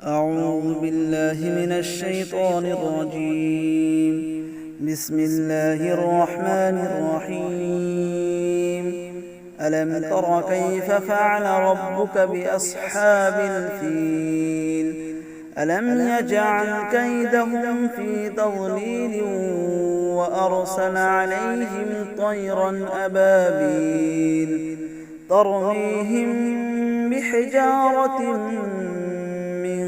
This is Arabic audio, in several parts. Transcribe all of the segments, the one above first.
أعوذ بالله من الشيطان الرجيم. بسم الله الرحمن الرحيم. ألم تر كيف فعل ربك بأصحاب الفيل؟ ألم يجعل كيدهم في تضليل وأرسل عليهم طيرا أبابيل ترميهم بحجارة من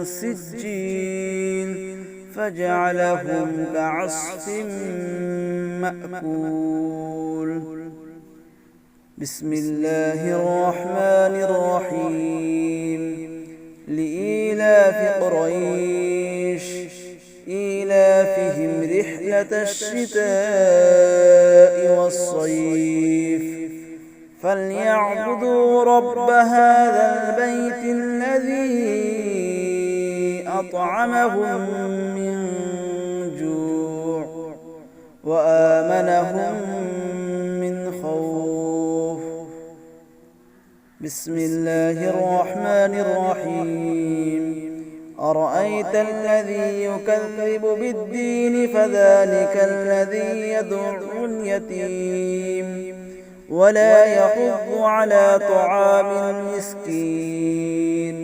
سجيل فجعلهم كعصف مأكول. بسم الله الرحمن الرحيم. لإيلاف قريش إيلافهم رحلة الشتاء والصيف فليعبدوا رب هذا البيت الذي أطعمهم من جوع وآمنهم من خوف. بسم الله الرحمن الرحيم. أرأيت الذي يكذب بالدين فذلك الذي يدع اليتيم ولا يحض على طعام المسكين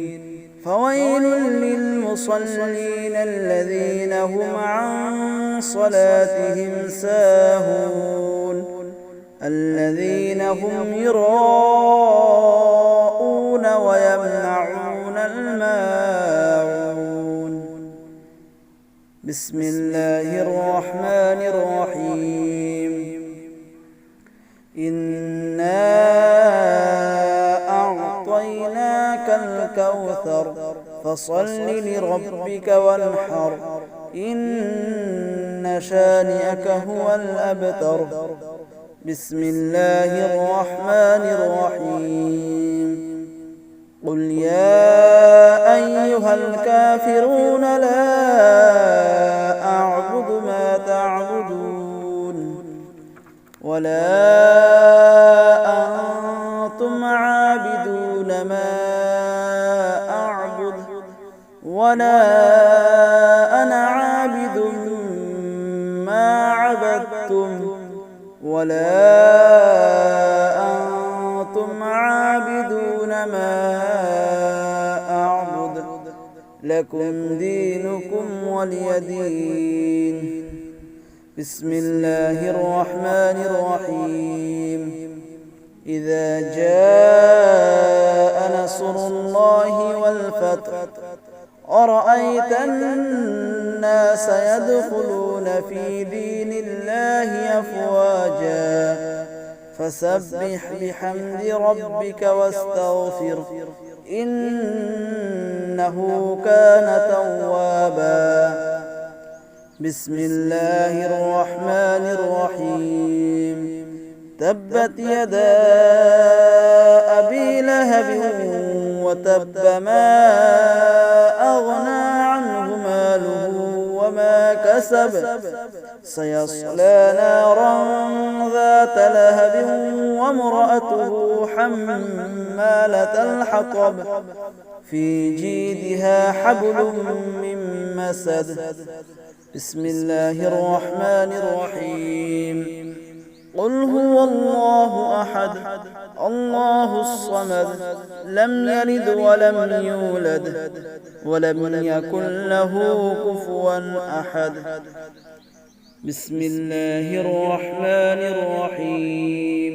فويل للمصلين الذين هم عن صلاتهم ساهون الذين هم يراءون ويمنعون الماعون. بسم الله الرحمن الرحيم. إنا أعطيناك الكوثر فصل لربك وانحر إن شانئك هو الأبتر. بسم الله الرحمن الرحيم. قل يا أيها الكافرون لا أعبد ما تعبدون ولا أنتم عابدون ما أعبد ولا أنا عابد ما عبدتم ولا أنتم عابدون ما أعبد لكم دينكم ولي دين. بسم الله الرحمن الرحيم. إذا جاء نصر الله والفتح أرأيت الناس يدخلون في دين الله أفواجا فسبح بحمد ربك واستغفر إنه كان توابا. بسم الله الرحمن الرحيم. تبت يدا أبي لهب وتب ما أغنى عنه ماله وما كسب سيصلى نارا ذات لهب وامرأته حمالة الحطب في جيدها حبل من مسد. بسم الله الرحمن الرحيم. قل هو الله أحد الله الصمد لم يلد ولم يولد ولم يكن له كفوا أحد. بسم الله الرحمن الرحيم.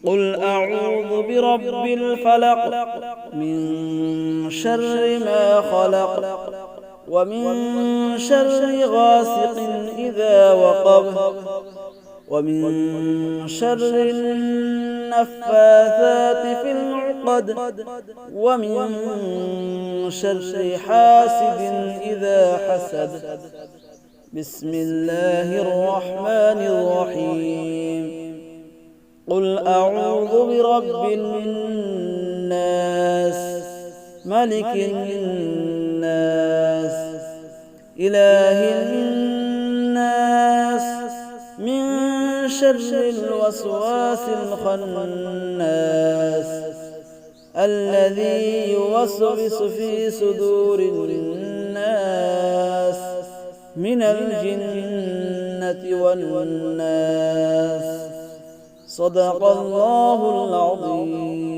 قل أعوذ برب الفلق من شر ما خلق ومن شر غاسق إذا وقب ومن شر النفاثات في العقد ومن شر حاسد إذا حسد. بسم الله الرحمن الرحيم. قل أعوذ برب الناس ملك الناس إله الناس من شر الوسواس الخناس الذي يوسوس في صدور الناس من الجنة والناس. صدق الله العظيم.